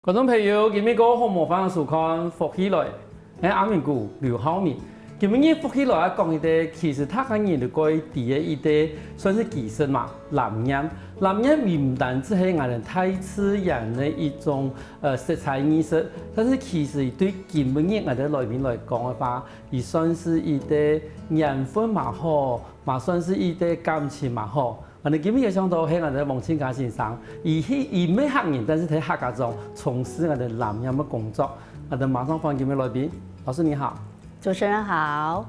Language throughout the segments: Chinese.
觀眾朋友，今日個好模範收看福起來，阿明哥劉浩明。今日福起來講一個，其實他跟人哋個第一個算是技術嘛，藍染。藍染唔單止係我哋太自然的一種色彩藝術，但是其實對今日我哋來賓來講的話，也算是一個緣分嘛好，嘛算是一個感情嘛好。我哋今日嘅想到係我哋王慶嘉先生，伊唔係客人，但是喺客家中從事我哋藍染嘅工作。我哋馬上歡迎今日來賓，老師你好。主持人好，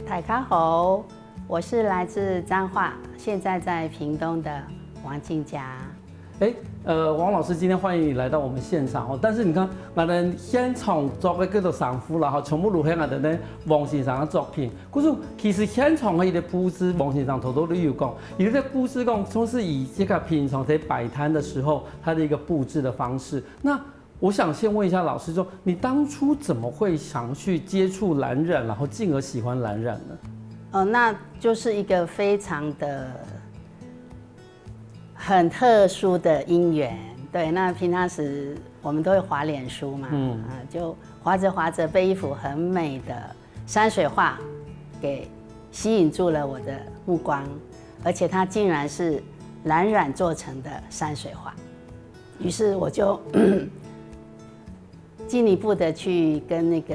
大家好，我是來自彰化，現在在屏東的王慶嘉。王老師，今天歡迎你來到我們現場哦。但是你看，我哋現場做嘅叫做衫褲啦，全部錄喺我哋咧王先生嘅作品。可是其實現場嘅一個布置，王先生頭都有講，有啲布置講，都是以這個平常在擺攤的時候，他的一個布置的方式。那我想先問一下老師，說你當初怎麼會想去接觸藍染，然後進而喜歡藍染呢？那就是一個非常的很特殊的因緣。對，那平常時我們都會滑臉書嘛，就滑着滑着，被一幅很美的山水畫給吸引住了我的目光，而且它竟然是藍染做成的山水畫，於是我就進一步的去跟那個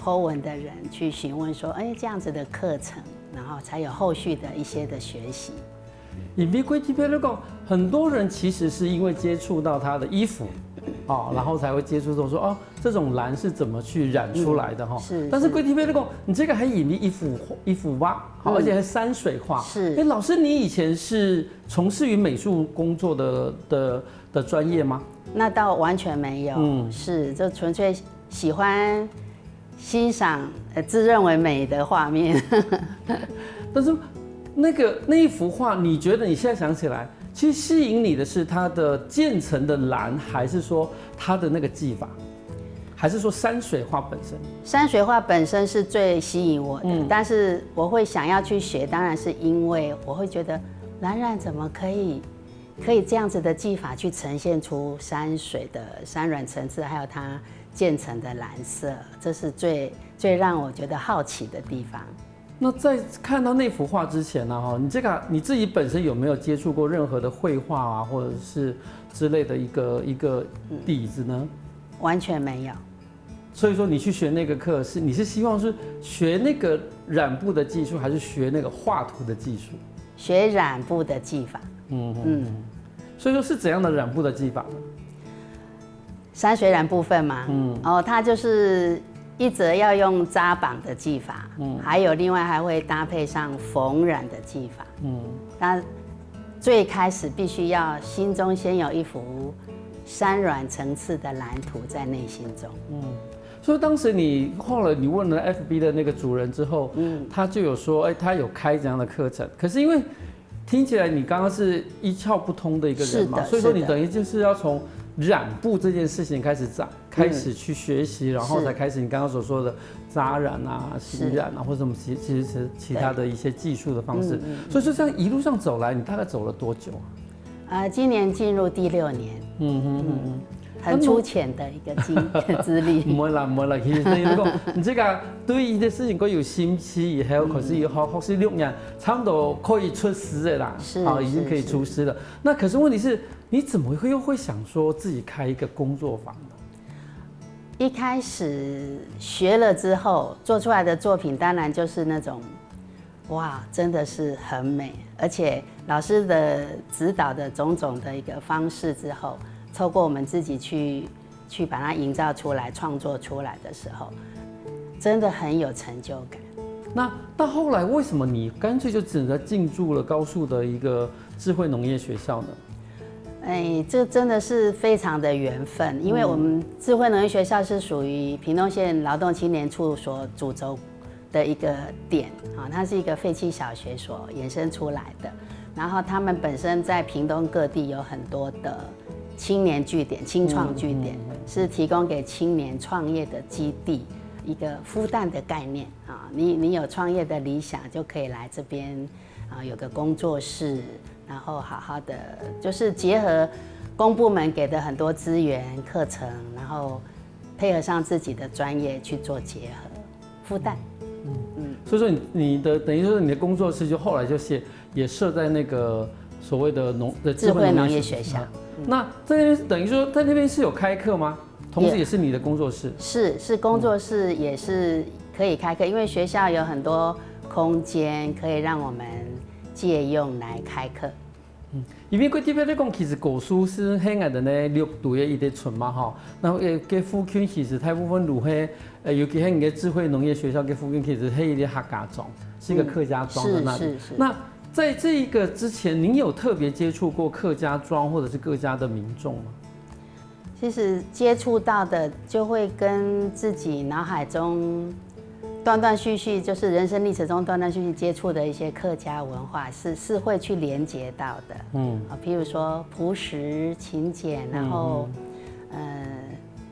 po 文的人去詢問說，這樣子的課程，然後才有後續的一些的學習。以玫瑰這邊來講，很多人其實是因為接觸到他的衣服，然後才會接觸到說，這種藍是怎麼去染出來的哈。是。但是龜這邊來講，你這個還引一幅畫，而且還山水畫。是。老師，你以前是從事於美術工作的專業嗎？那倒完全沒有，是就純粹喜歡欣賞自認為美的畫面。但是那一幅畫，你覺得你現在想起來，其實吸引你的是它的漸層的藍，還是說它的那個技法，還是說山水畫本身？山水畫本身是最吸引我的，但是我會想要去學，當然是因為我會覺得藍染怎麼可以這樣子的技法去呈現出山水的山巒層次，還有它漸層的藍色，這是最讓我覺得好奇的地方。那在看到那幅畫之前呢，你自己本身有沒有接觸過任何的繪畫啊，或者是之類的一個底子呢？完全沒有。所以說你去學那個課你是希望是學那個染布的技術，還是學那個畫圖的技術？學染布的技法。所以說是怎樣的染布的技法呢？山水染部分嘛，它就是一則要用扎綁的技法，還有另外還會搭配上縫染的技法，那最開始必須要心中先有一幅山巒層次的藍圖在內心中。所以當時後來你問了 FB 的那個主人之後，他就有說，他有開這樣的課程，可是因為聽起來你剛剛是一竅不通的一個人嘛，所以說你等於就是要從染布這件事情開始去學習，然後才開始你剛剛所說的扎染啊、洗染啊，或者什麼其他的一些技術的方式。所以說這樣一路上走來，你大概走了多久啊？今年進入第6年。很粗淺的一個資歷。唔會啦，其實你講，你這個對於的事情，佢有興趣以後，可是學6年，差不多可以出師的啦，已經可以出師了。那可是問題是，你怎麼又會想說自己開一個工作坊呢？一開始學了之後，做出來的作品當然就是那種，哇，真的是很美，而且老師的指導的種種的一個方式之後。透過我們自己去把它營造出來、創作出來的時候，真的很有成就感。那到後來，為什麼你乾脆就只能進駐了高樹的一個智慧農業學校呢？這真的是非常的緣分，因為我們智慧農業學校是屬於屏東縣勞動青年處所主軸的一個點啊，它是一個廢棄小學所衍生出來的。然後他們本身在屏東各地有很多的青年據點、青創據點，是提供給青年創業的基地，一個孵蛋的概念啊。你有創業的理想，就可以來這邊啊，有個工作室，然後好好的就是結合公部門給的很多資源課程，然後配合上自己的專業去做結合，附帶。所以說你的等於說你的工作室就後來就也設在那個所謂的智慧農業學校。那在那邊等於說在那邊是有開課嗎？同時也是你的工作室？是工作室也是可以開課，因為學校有很多空間可以讓我們借用來開課。因為佢這邊在講，其實古書是現在的呢6度的一點存嘛哈，然後給附近其實大部分如黑，尤其現在智慧農業學校給附近其實是一個客家莊，是一個客家莊的那裡。是。那在這一個之前，您有特別接觸過客家莊或者是各家的民眾嗎？其實接觸到的就會跟自己腦海中斷斷續續，就是人生歷程中斷斷續續接觸的一些客家文化是會去連接到的。譬如說樸實勤儉，然後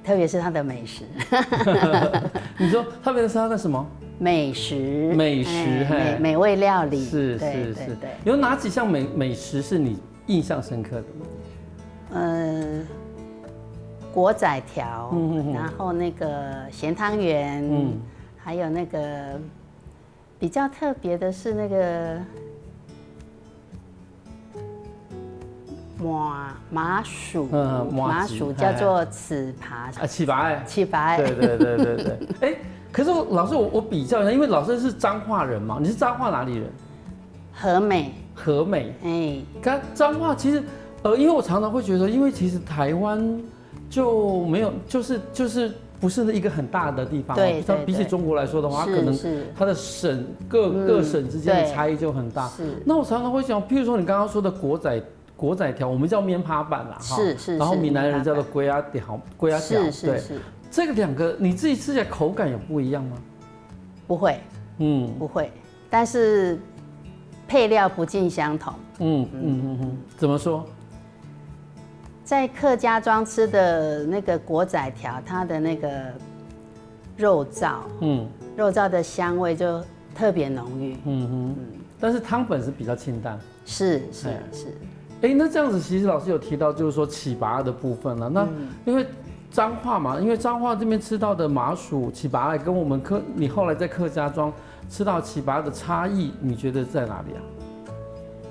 特別是它的美食。你說特別是它的什麼？美食，美味料理。是。有哪幾項美食是你印象深刻的？果仔條，然後那個鹹湯圓，還有那個比較特別的是那個麻薯，麻薯叫做糍粑，糍粑，對。可是老師我比較一下，因為老師是彰化人嘛，你是彰化哪裡人？和美。看彰化其實因為我常常會覺得，因為其實台灣就沒有，就是不是一個很大的地方。对。比起中國來說的話，可能它的省各省之間的差異就很大。那我常常會想，譬如說你剛剛說的果仔條，我們叫面趴板啦，是。然後閩南人叫做粿仔條，對。這個兩個你自己吃起來口感有不一樣嗎？不會，不會，但是配料不盡相同。怎麼說？在客家莊吃的那個果仔條，它的那個肉燥，肉燥的香味就特別濃郁。但是湯本是比較清淡。是。那這樣子其實老師有提到，就是說糍粑的部分了。那因為彰化嘛，因為彰化這邊吃到的麻薯糍粑，跟我們你後來在客家莊吃到糍粑的差異，你覺得在哪裡啊？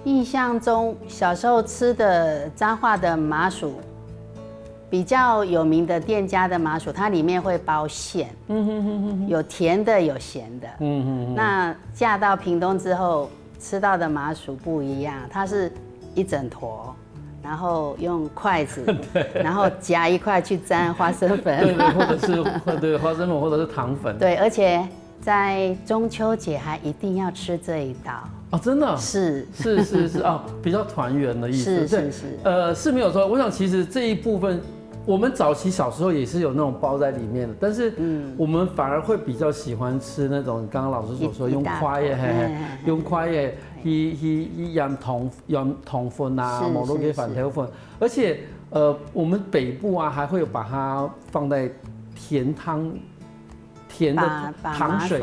印象中小時候吃的彰化的麻薯，比較有名的店家的麻薯，它裡面會包餡，有甜的有鹹的。那嫁到屏東之後吃到的麻薯不一樣，它是一整坨。然後用筷子，然後夾一塊去沾花生粉，或者是花生粉，或者是糖粉。對，而且在中秋節還一定要吃這一道。哦，真的？是哦，比較團圓的意思。是。是沒有錯。我想其實這一部分，我們早期小時候也是有那種包在裡面的，但是我們反而會比較喜歡吃那種剛剛老師所說用筷耶，用筷耶。鹽糖粉啊，某都給反條粉，而且我們北部啊還會有把它放在甜的糖水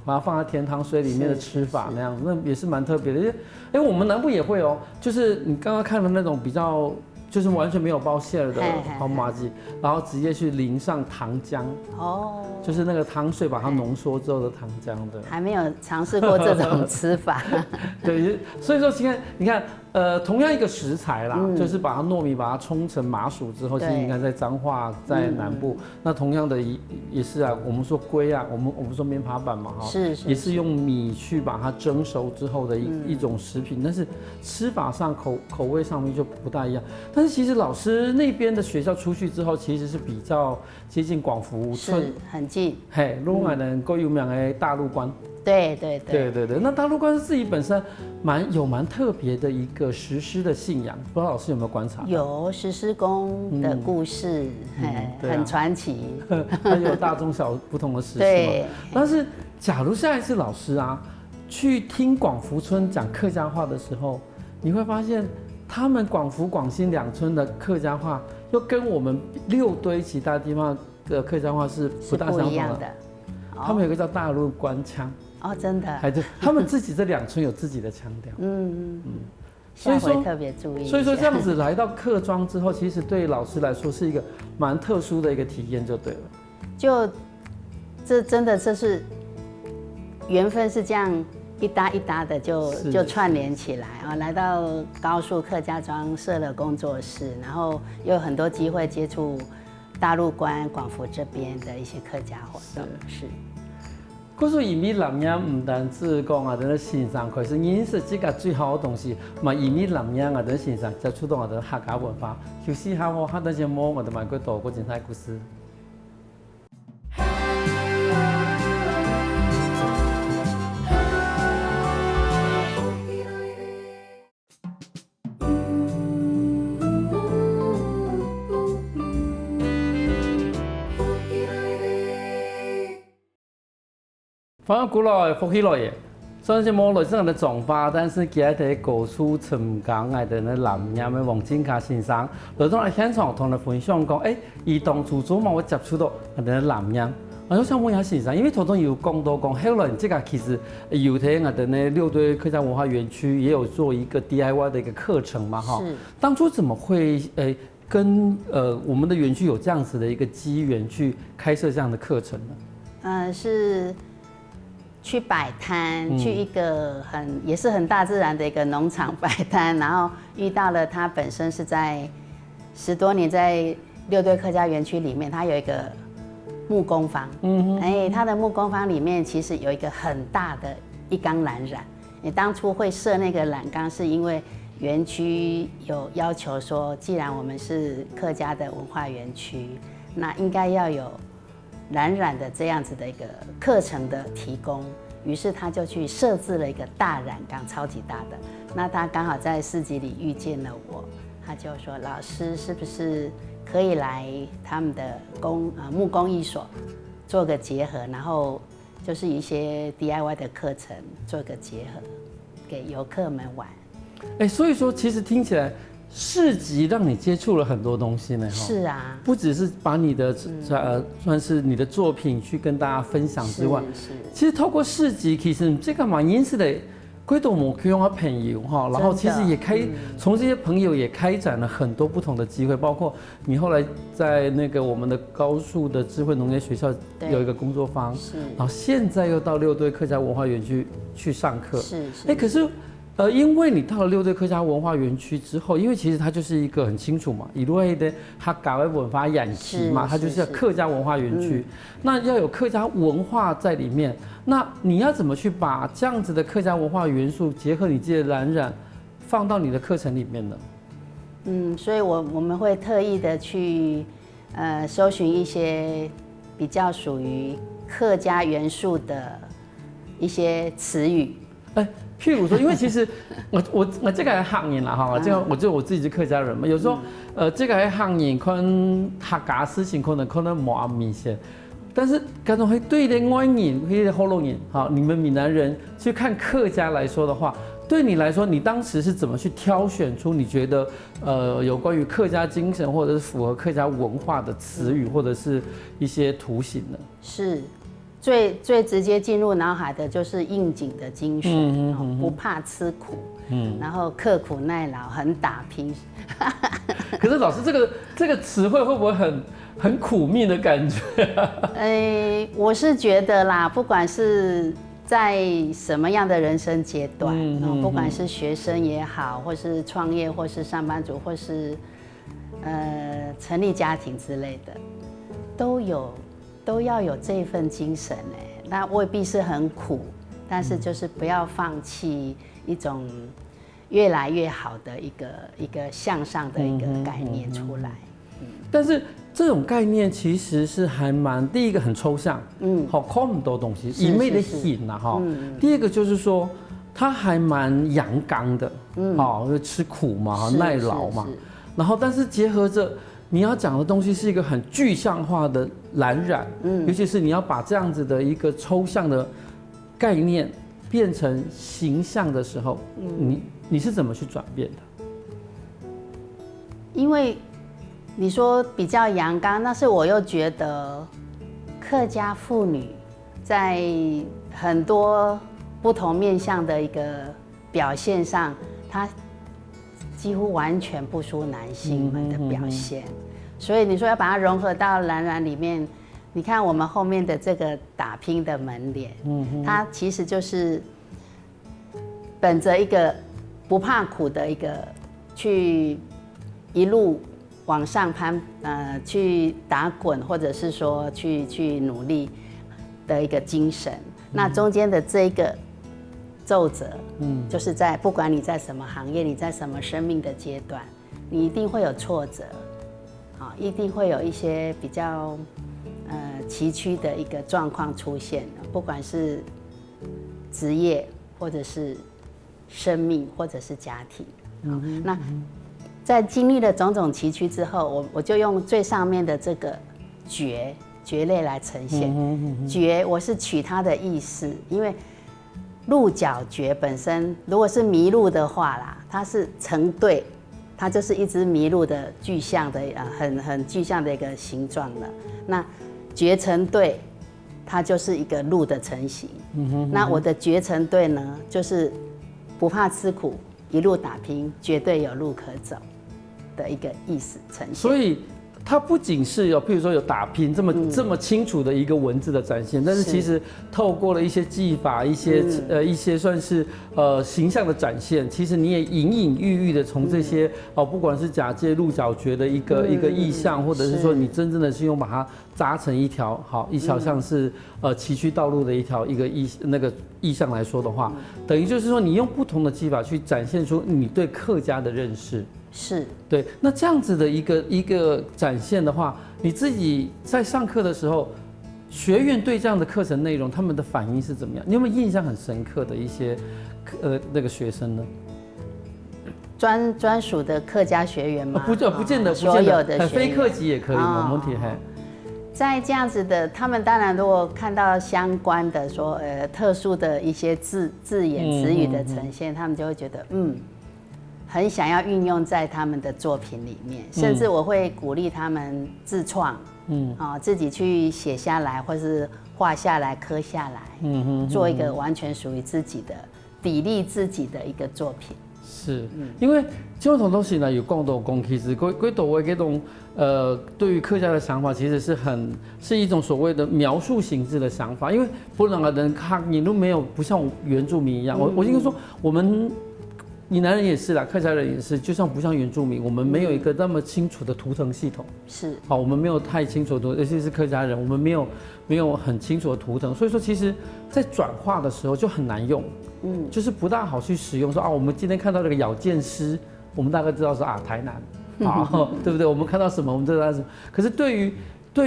把它放在甜糖水裡面的吃法那樣，那也是蠻特別的。我們南部也會哦，就是你剛剛看的那種比較。就是完全沒有包餡的紅麻糬，然後直接去淋上糖漿，就是那個湯水把它濃縮之後的糖漿的。還沒有嘗試過這種吃法。對，所以說你看，同樣一個食材啦，就是把它糯米把它沖成麻薯之後，其實你看在彰化在南部，那同樣的也是啊，我們說粿啊，我們說面趴板嘛，也是用米去把它蒸熟之後的一種食品，但是吃法上口味上面就不大一樣。但是其實老師那邊的學校出去之後，其實是比較接近廣福村，是很近。如果能夠有兩個大陸關。對。那大陸關是自己本身蠻特別的一個石獅的信仰，不知道老師有沒有觀察？有石獅公的故事，很傳奇。它有大中小不同的石獅嘛。但是假如下一次老師啊去聽廣福村講客家話的時候，你會發現。他們廣福、廣新兩村的客家話，又跟我們6堆其他地方的客家話是不大相同的。他們有個叫大陸關腔。真的。他們自己這2村有自己的腔調。下回特別注意。所以說這樣子來到客莊之後，其實對老師來說是一個蠻特殊的一個體驗，就對了。就這真的这是緣分，是這樣一搭一搭的就串聯起來啊，來到高樹客家莊設了工作室，然後又有很多機會接觸大陸關廣福這邊的一些客家活動。是。可是移民南洋唔單止講啊，等欣賞佢是認識這個最好的東西，嘛移民南洋啊，等欣賞接觸到啊，等客家文化，休息下我下等節目我哋慢過度過精彩故事。反正古老福氣來耶，雖然是冇來生的種花，但是佢喺高樹成江嘅的南洋嘅黃金卡先生，來到嚟現場同你分享講，伊當初做嘛我接觸到嘅南洋，我想問下先生，因為頭先有講到講，後來這個其實有喺我哋呢六堆客家文化園區也有做一個 DIY 的一個課程嘛，哈，當初怎麼會跟我們的園區有這樣子的一個機緣去開設這樣的課程呢？是。去擺攤，去一個也是很大自然的一個農場擺攤，然後遇到了他本身是在10多年在六堆客家園區裡面，他有一個木工坊，他的木工坊裡面其實有一個很大的一缸藍染，你當初會設那個染缸是因為園區有要求說，既然我們是客家的文化園區，那應該要有藍染的這樣子的一個課程的提供，於是他就去設置了一個大染缸，超級大的。那他剛好在市集裡遇見了我，他就說：“老師是不是可以來他們的木工藝所做個結合，然後就是一些 DIY 的課程做個結合，給遊客們玩。”所以說其實聽起來。市集讓你接觸了很多東西呢，是啊，不只是把你的算是你的作品去跟大家分享之外，其實透過市集，其實這個蠻認識的歸島某區的朋友哈，然後其實也從這些朋友也開展了很多不同的機會，包括你後來在那個我們的高樹的智慧農業學校有一個工作坊，然後現在又到六堆客家文化園區去上課，可是。因為你到了六堆客家文化園區之後，因為其實它就是一個很清楚嘛，以內的客家文化園區嘛，它就是客家文化園區，那要有客家文化在裡面，那你要怎麼去把這樣子的客家文化元素結合你自己的藍染，放到你的課程裡面呢？所以我們會特意的去搜尋一些比較屬於客家元素的一些詞語。譬如說，因為其實我這個行業啦哈，這個我自己是客家人嘛，有時候這個行業可能客家事情可能沒那麼明顯，但是可能會對的外人，對的後龍人，好，你們閩南人去看客家來說的話，對你來說，你當時是怎麼去挑選出你覺得有關於客家精神或者是符合客家文化的詞語或者是一些圖形呢？是。最直接進入腦海的就是應景的精神，不怕吃苦，然後刻苦耐勞，很打拼。可是老師，這個詞彙會不會很苦命的感覺？我是覺得啦，不管是在什麼樣的人生階段，不管是學生也好，或是創業，或是上班族，或是成立家庭之類的，都要有這份精神哎，那未必是很苦，但是就是不要放棄一種越來越好的一個向上的一個概念出來。但是這種概念其實是還蠻，第一個很抽象，好看很多東西，一昧的很吶哈。第二個就是說，它還蠻陽剛的，好，吃苦嘛，耐勞嘛，然後但是結合着。你要講的東西是一個很具象化的藍染，尤其是你要把這樣子的一個抽象的概念變成形象的時候，你是怎麼去轉變的？因為你說比較陽剛，但是我又覺得客家婦女在很多不同面向的一個表現上，她幾乎完全不輸男性們的表現。所以你說要把它融合到藍染裡面，你看我們後面的這個打拼的門臉，它其實就是本着一個不怕苦的一個去一路往上攀，去打滾，或者是說去努力的一個精神。那中間的這個皺褶，就是在不管你在什麼行業，你在什麼生命的階段，你一定會有挫折，啊，一定會有一些比較崎嶇的一個狀況出現，不管是職業或者是生命或者是家庭。那在經歷了種種崎嶇之後，我就用最上面的這個蕨類來呈現。蕨我是取它的意思，因為鹿角蕨本身如果是麋鹿的話啦，它是成对，它就是一隻麋鹿的具象的很具象的一個形狀了。那蕨成對，它就是一個鹿的成型。那我的蕨成對呢，就是不怕吃苦，一路打拼，絕對有路可走的一個意思呈現。所以它不僅是有，譬如說有打拼这麼清楚的一個文字的展現，但是其實透過了一些技法，一些算是形象的展現，其實你也隱隱喻喻的從這些不管是假借鹿角蕨的一個意象，或者是說你真正的是用把它扎成一条像是崎嶇道路的一個意象來說的話，等於就是說你用不同的技法去展現出你對客家的認識。是对，那這樣子的一個展現的話，你自己在上課的時候，學員對這樣的課程內容，他們的反應是怎麼樣？你有沒有印象很深刻的一些那個學生呢？專屬的客家學員嗎？不見得，所有的學員非客籍也可以，沒問題。在這樣子的，他們當然如果看到相關的說特殊的一些字眼詞語的呈現，他們就會覺得很想要運用在他們的作品裡面，甚至我會鼓勵他們自創，自己去寫下來，或是畫下來、刻下來，做一個完全屬於自己的、砥礪自己的一個作品。是，因為這種東西呢，有共同共其實歸島為這種對於客家的想法，其實是一種所謂的描述形式的想法，因為不然的人他你都沒有不像原住民一樣，我應該說我們。閩南人也是啦，客家人也是，就像不像原住民，我們沒有一個那麼清楚的圖騰系統。是，好，我們沒有太清楚的，尤其是客家人，我們沒有很清楚的圖騰，所以說其實在轉化的時候就很難用，就是不大好去使用。說啊，我們今天看到這個咬劍師，我們大概知道說啊，台南，啊，對不對？我們看到什麼，我們知道什麼。可是對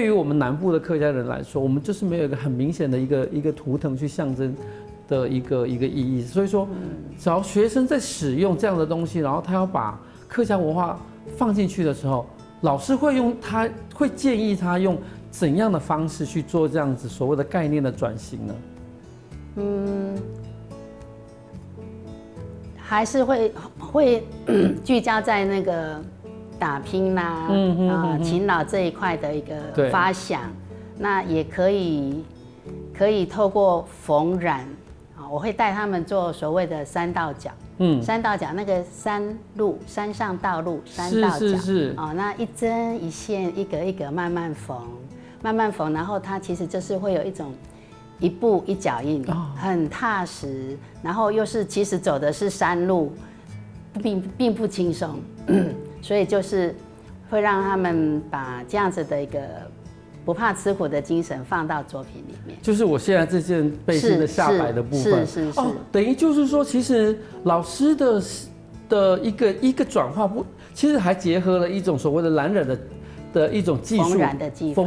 於我們南部的客家人來說，我們就是沒有一個很明顯的一個圖騰去象徵的一個意義，所以說，只要學生在使用這樣的東西，然後他要把客家文化放進去的時候，老師會建議他用怎樣的方式去做這樣子所謂的概念的轉型呢？還是會聚焦在那個打拼啦，勤勞這一塊的一個發想，那也可以透過縫染。我會帶他們做所謂的三道角，三道角那個山上道路三道角，是那一針一線一格一格慢慢縫，然後它其實就是會有一種一步一腳印，很踏實，然後又是其實走的是山路，並不輕鬆，所以就是會讓他們把這樣子的一個不怕吃苦的精神放到作品裡面，就是我現在這件背心的下擺的部分，是等於就是說，其實老師的一個轉化其實還結合了一種所謂的藍染的一種技術，縫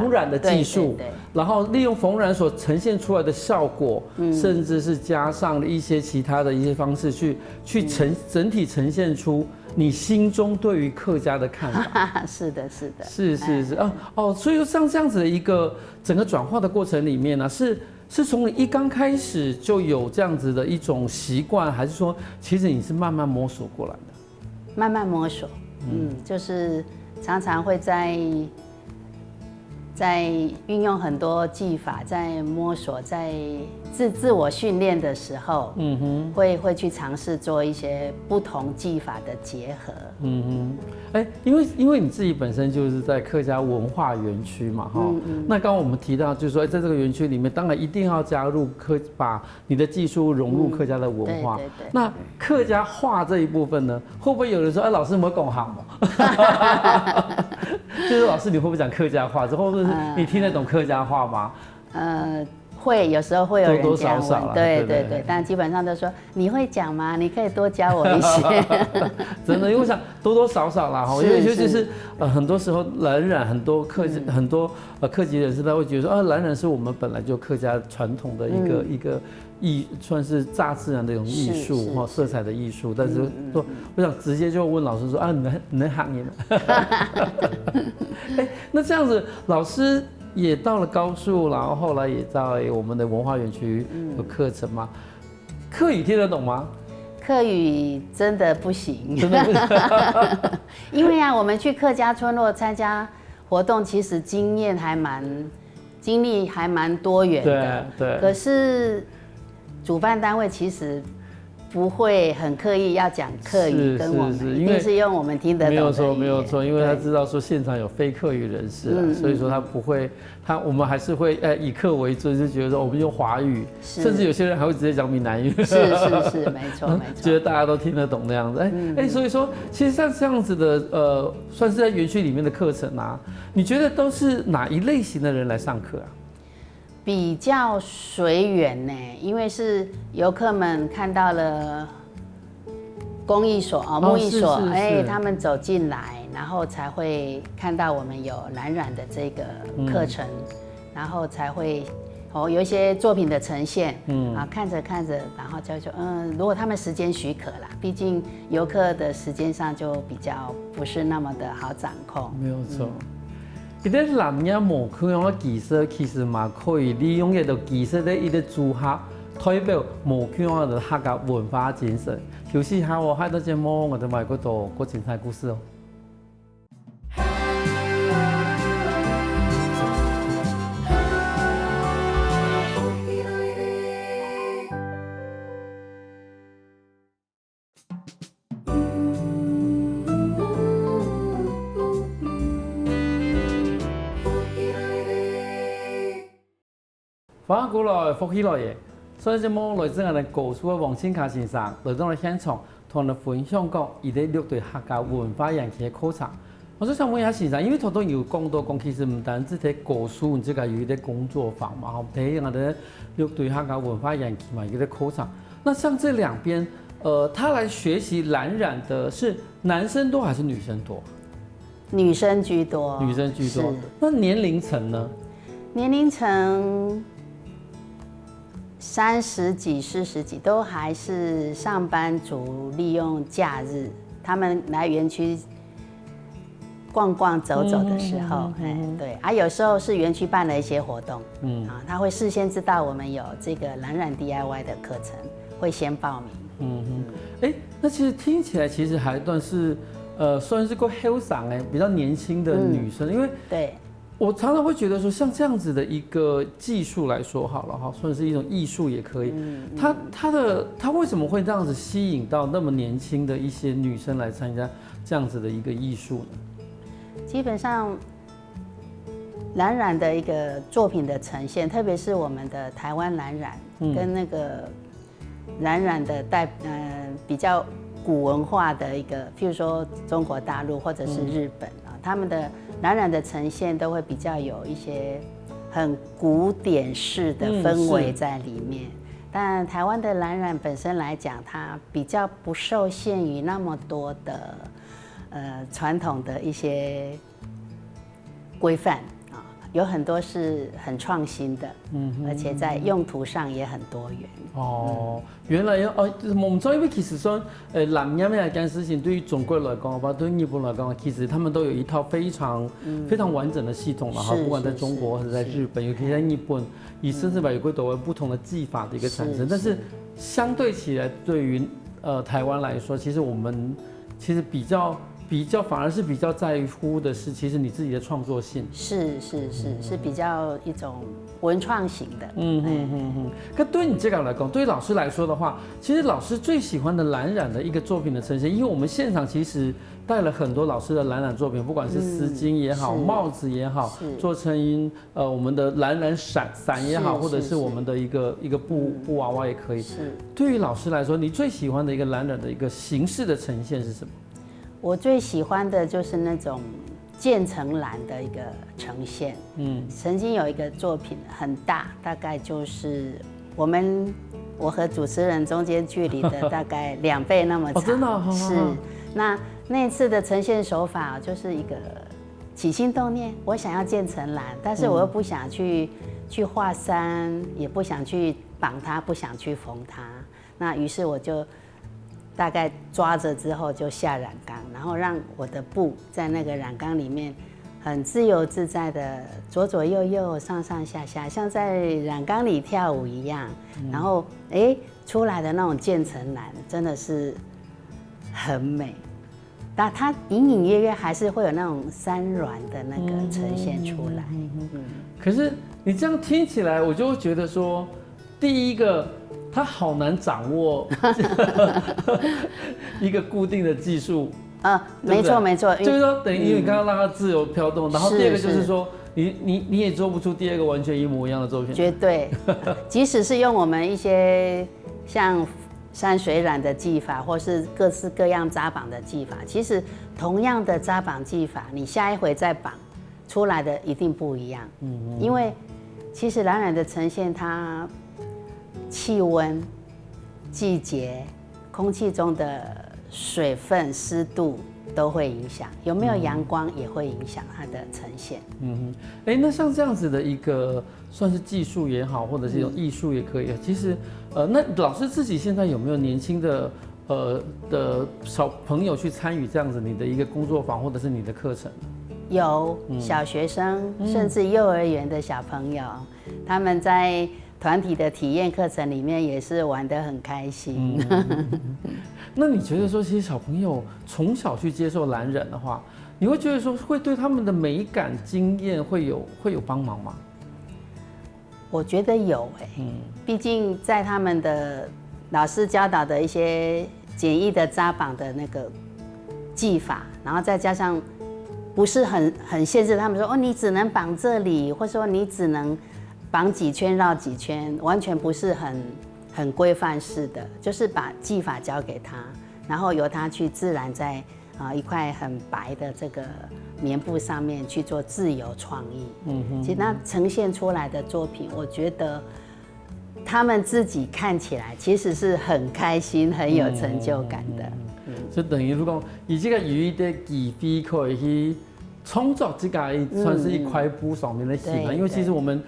染的技術，然後利用縫染所呈現出來的效果，甚至是加上了一些其他的一些方式去整體呈現出你心中對於客家的看法。是的，是所以說像這樣子的一個整個轉化的過程裡面呢，是從你一剛開始就有這樣子的一種習慣，還是說其實你是慢慢摸索過來的？慢慢摸索，就是常常會在在運用很多技法，在摸索，在自我訓練的時候，會去嘗試做一些不同技法的結合。因為你自己本身就是在客家文化園區嘛，那剛剛我們提到就是說，在這個園區裡面，當然一定要加入把你的技術融入客家的文化。對。那客家話這一部分呢，會不會有人說，老師沒講行嗎？就是老師，你會不會講客家話？之後或者是你聽得懂客家話嗎？會，有時候會有人多多少少對，但基本上都說你會講嗎？你可以多教我一些。真的，因為我想多多少少啦，因为尤其是很多时候藍染很多客籍人士他會覺得說藍染是我們本來就客家傳統的一個算是大自然的一種藝術色彩的藝術，但是我想直接就問老師說你能行業嗎？那這樣子老師也到了高樹，然後後來也在我們的文化園區有課程嗎？客語聽得懂嗎？客語真的不行，真的不行。因為我們去客家村落參加活動，其實經歷還蠻多元的。對。可是主辦單位其實不會很刻意要講客語跟我們，一定是用我們聽得懂的語言。沒有錯，因為他知道說現場有非客語人士所以說他不會，我們還是會以客為尊，就覺得說我們用華語，甚至有些人還會直接講閩南語。是，沒錯，覺得大家都聽得懂那樣子。所以說其實像這樣子的算是在園區裡面的課程啊，你覺得都是哪一類型的人來上課啊？比較隨緣呢，因為是遊客們看到了工藝所木藝所，他們走進來，然後才會看到我們有藍染的這個課程，然後才會有一些作品的呈現，看着，然後就如果他們時間許可啦，畢竟遊客的時間上就比較不是那麼的好掌控。沒有錯。其實藍染木工嘅技術其實嘛可以利用呢個技術的一個組合，代表木工的客家文化精神。休息一下，下到節目我哋咪嗰度個精彩故事哦。翻過來福起來嘅，所以節目來自我哋高樹嘅黃千卡先生來到我哋現場，同我哋分享講佢哋6對客家文化園區嘅課程。我想問一下先生，因為頭都有講到講，其實唔單止喺高樹，即係有一啲工作坊嘛，睇我哋6對客家文化園區嘛，有啲課程。那像這兩邊，他來學習藍染的是男生多還是女生多？女生居多。女生居多。那年齡層呢？年齡層30幾、40幾，都還是上班族，利用假日，他們來園區逛逛、走走的時候，對，有時候是園區辦了一些活動，他會事先知道我們有這個藍染 DIY 的課程，會先報名。那其實聽起來其實還算是個後生比較年輕的女生，因為對。我常常會覺得說，像這樣子的一個技術來說好了哈，算是一種藝術也可以。他為什麼會這樣子吸引到那麼年輕的一些女生來參加這樣子的一個藝術呢？基本上，藍染的一個作品的呈現，特別是我們的台灣藍染跟那個藍染的比較古文化的一個，譬如說中國大陸或者是日本他們的藍染的呈現都會比較有一些很古典式的氛圍在裡面，但台灣的藍染本身來講，它比較不受限於那麼多的傳統的一些規範啊，有很多是很創新的，而且在用途上也很多元。原來我們知道，因為其實說，藍染這件事情對於中國來講，對於日本來講，其實他們都有一套非常完整的系統了哈。不管在中國或者在日本，尤其在日本，甚至有更多不同的技法的一個產生。但是相對起來，對於台灣來說，其實我們比較反而是比較在乎的是，其實你自己的創作性是比較一種文創型的。可對你這個來講，對老師來說的話，其實老師最喜歡的藍染的一個作品的呈現，因為我們現場其實帶了很多老師的藍染作品，不管是絲巾也好，帽子也好，做成我們的藍染傘也好，或者是我們的一個布娃娃也可以。對於老師來說，你最喜歡的一個藍染的一個形式的呈現是什麼？我最喜歡的就是那種漸層藍的一個呈現。曾經有一個作品很大，大概就是我和主持人中間距離的大概2倍那麼長。真的？是。那一次的呈現手法就是一個起心動念，我想要漸層藍，但是我又不想去畫山，也不想去綁它，不想去縫它。那於是我就大概抓着之後就下染缸，然後讓我的布在那個染缸裡面很自由自在的左左右右、上上下下，像在染缸裡跳舞一樣。然後出來的那種漸層藍真的是很美，但它隱隱約約還是會有那種山巒的那個呈現出來。可是你這樣聽起來，我就會覺得說，第一個。它好難掌握一個固定的技術，沒錯，就是說等於你剛剛讓它自由飄動，然後第二個就是說你也做不出第二個完全一模一樣的作品，絕對，即使是用我們一些像山水染的技法，或是各式各樣扎綁的技法，其實同樣的扎綁技法，你下一回再綁出來的一定不一樣，因為其實藍染的呈現它。氣溫、季節、空氣中的水分、濕度都會影響，有沒有陽光也會影響它的呈現。那像這樣子的一個算是技術也好，或者是一種藝術也可以。其實，那老師自己現在有沒有年輕的小朋友去參與這樣子你的一個工作坊，或者是你的課程？有小學生，甚至幼兒園的小朋友，他們在團體的體驗課程裡面也是玩得很開心。那你覺得說，其實小朋友從小去接受藍染的話，你會覺得說會對他們的美感經驗會有幫忙嗎？我覺得有畢竟在他們的老師教導的一些簡易的扎綁的那個技法，然後再加上不是很限制他們說你只能綁這裡，或者說你只能綁幾圈繞幾圈，完全不是很規範式的，就是把技法交給他，然後由他去自然在一塊很白的這個棉布上面去做自由創意。其實那呈現出來的作品，我覺得他們自己看起來其實是很開心、很有成就感的。就等於如果以這個有的技法可以去創作這個算是一塊布上面的喜歡，因為其實我們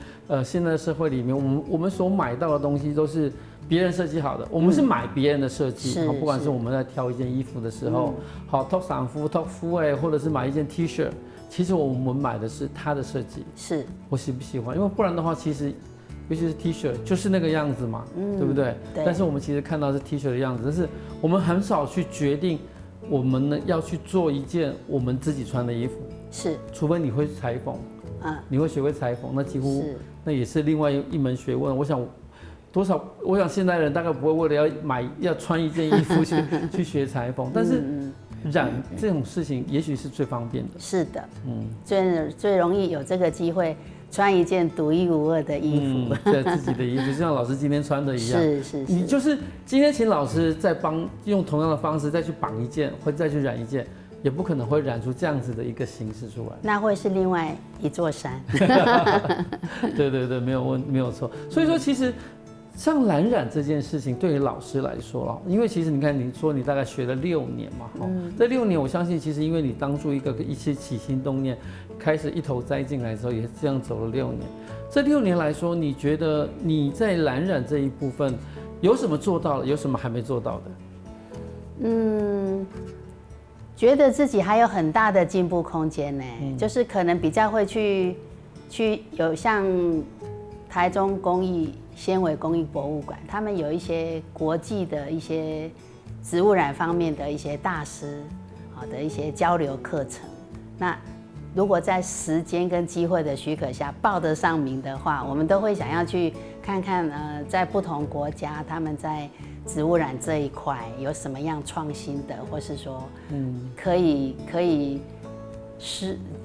現在的社會裡面，我們所買到的東西都是別人設計好的，我們是買別人的設計，不管是我們在挑一件衣服的時候，好脫衫服、脫褲或者是買一件 T 恤，其實我們買的是他的設計，是我喜不喜歡，因為不然的話，其實尤其是 T 恤就是那個樣子嘛，對不對？但是我們其實看到是 T 恤的樣子，但是我們很少去決定我們呢要去做一件我們自己穿的衣服。是，除非你會裁縫，你会学会裁缝，那几乎那也是另外一门学问。我想现代人大概不会为了要穿一件衣服去学裁缝，但是染这种事情也许是最方便的。是的，最容易有这个机会穿一件獨一無二的衣服，对自己的衣服，就像老師今天穿的一樣。是，你就是今天請老師再用同樣的方式再去綁一件，或者再去染一件。也不可能會染出這樣子的一個形式出來，那會是另外一座山。對，沒有錯。所以說，其實像藍染這件事情，對於老師來說了，因為其實你看，你說你大概學了6年嘛，這6年我相信，其實因為你當初一些起心動念，開始一頭栽進來之後，也是這樣走了6年。這6年來說，你覺得你在藍染這一部分有什麼做到了，有什麼還沒做到的？覺得自己還有很大的進步空間呢，就是可能比較會去有像台中纖維工藝博物館，他們有一些國際的一些植物染方面的一些大師的一些交流課程。那如果在時間跟機會的許可下報得上名的話，我們都會想要去看看在不同國家他們在植物染這一塊有什麼樣創新的，或是說可以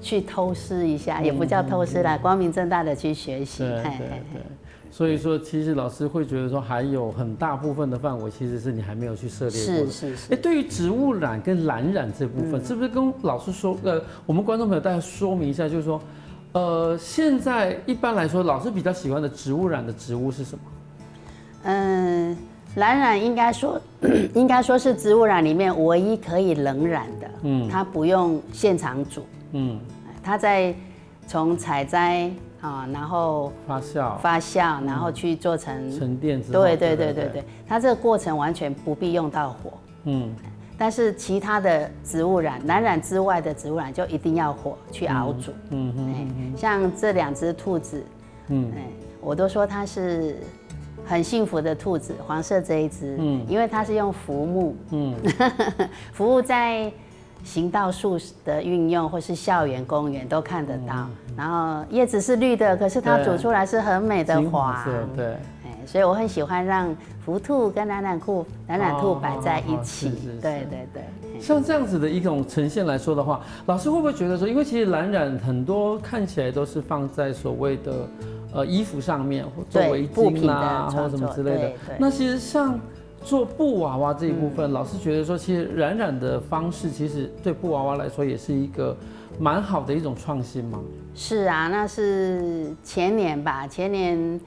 去偷師一下，也不叫偷師啦，光明正大的去學習。對。所以說，其實老師會覺得說，還有很大部分的範圍其實是你還沒有去涉獵過的。是。對於植物染跟藍染這部分，是不是跟老師說，我們觀眾朋友大家說明一下，就是說，現在一般來說，老師比較喜歡的植物染的植物是什麼？藍染應該說是植物染裡面唯一可以冷染的，它不用現場煮，它在從採摘然後發酵，然後去做成沉澱之後，對，它這個過程完全不必用到火，但是其他的植物染，藍染之外的植物染就一定要火去熬煮，像這2隻兔子，我都說它是很幸福的兔子，黃色這一隻，因為它是用浮木，浮木在行道樹的運用，或是校園公園都看得到。然後葉子是綠的，可是它煮出來是很美的黃。對，所以我很喜歡讓浮兔跟藍染兔擺在一起。对。像這樣子的一種呈現來說的話，老師會不會覺得說，因為其實藍染很多看起來都是放在所謂的衣服上面，或做圍巾啦，或什麼之類的。那其實像做布娃娃這一部分，老師覺得說，其實染的方式，其實對布娃娃來說也是一個蠻好的一種創新嗎？是啊，那是前年吧。前年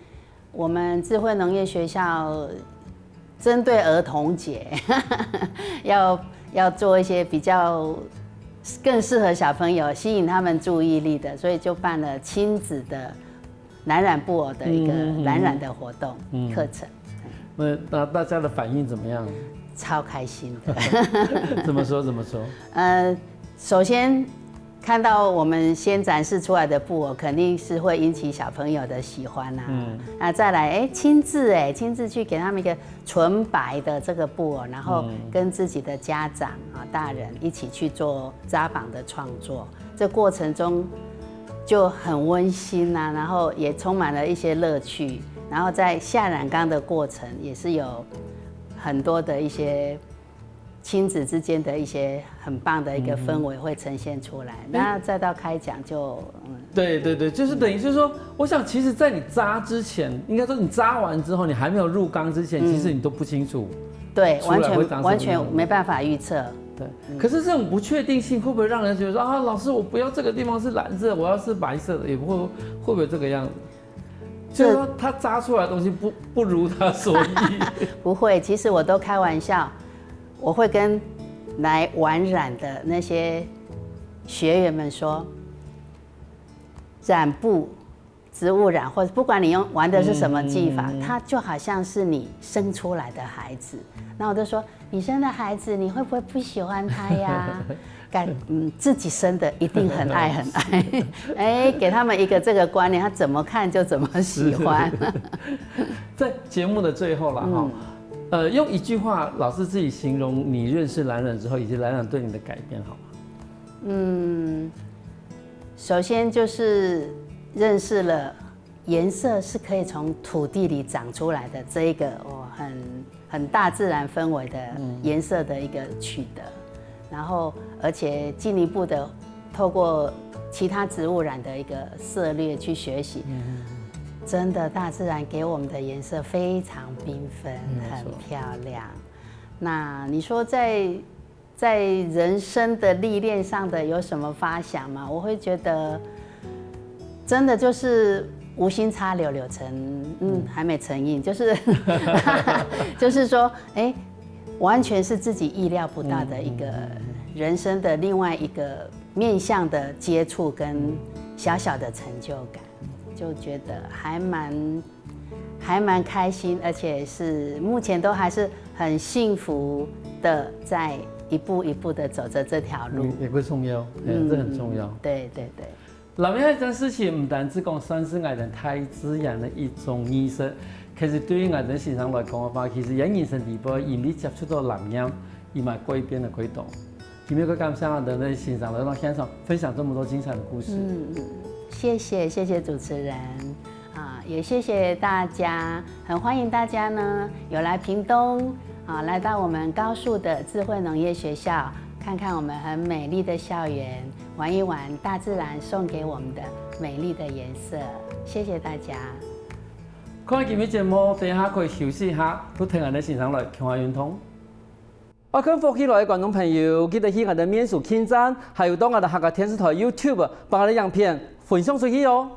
我們智慧農業學校針對兒童節，要做一些比較更適合小朋友、吸引他們注意力的，所以就辦了親子的藍染布偶的一個藍染的活動課程。那大家的反應怎麼樣？超開心的。怎麼說？首先看到我們先展示出來的布偶，肯定是會引起小朋友的喜歡啊。那再來，親自去給他們一個純白的這個布偶，然後跟自己的家長大人一起去做扎綁的創作，這過程中就很溫馨啊，然後也充滿了一些樂趣。然後在下染缸的過程也是有很多的一些親子之間的一些很棒的一個氛圍會呈現出來。那再到開講就對，就是等於就是說，我想其實在你扎之前，應該說你扎完之後，你還沒有入缸之前，其實你都不清楚，對，完全沒辦法預測。对，可是這種不確定性會不會讓人覺得說啊，老師我不要這個地方是藍色，我要是白色的，也會不會這個樣子？就是說，他扎出來的東西不如他所意。不會，其實我都開玩笑，我會跟來玩染的那些學員們說，染布、植物染，或者不管你玩的是什麼技法，它就好像是你生出來的孩子。那我就說，你生的孩子，你會不會不喜歡他呀？自己生的一定很愛很愛，給他們一個這個觀念，他怎麼看就怎麼喜歡。在節目的最後了哈，用一句話，老師自己形容你認識藍染之後，以及藍染對你的改變，好嗎？首先就是認識了顏色是可以從土地裡長出來的這一個很大自然氛圍的顏色的一個取得。然後，而且進一步的透過其他植物染的一個涉獵去學習，真的大自然給我們的顏色非常繽紛，很漂亮。那你說在人生的歷練上的有什麼發想嗎？我會覺得，真的就是無心插柳柳成，還沒成蔭，就是說，完全是自己意料不到的一個人生的另外一個面向的接觸跟小小的成就感，就覺得還蠻開心，而且是目前都還是很幸福的，在一步一步的走着這條路。也不重要，這很重要。對。藍染這件事情不單只講算是藝人太自然的一種藝術。其實對於藝人身上來講的話，其實人生地步，因為接觸到藍染，伊嘛改變了幾度。今天個感謝我哋欣賞來到現場分享這麼多精彩的故事。謝謝主持人啊，也謝謝大家，很歡迎大家呢有來屏東啊，來到我們高樹的智慧農業學校，看看我們很美麗的校園，玩一玩大自然送給我們的美麗的顏色。謝謝大家。看今日節目，等一下可以休息一下，都聽我哋欣賞來強化運動。我跟福喜來的觀眾朋友，記得去我哋面書網站，還有到我哋客家電視台 YouTube 把我哋影片分享出去哦。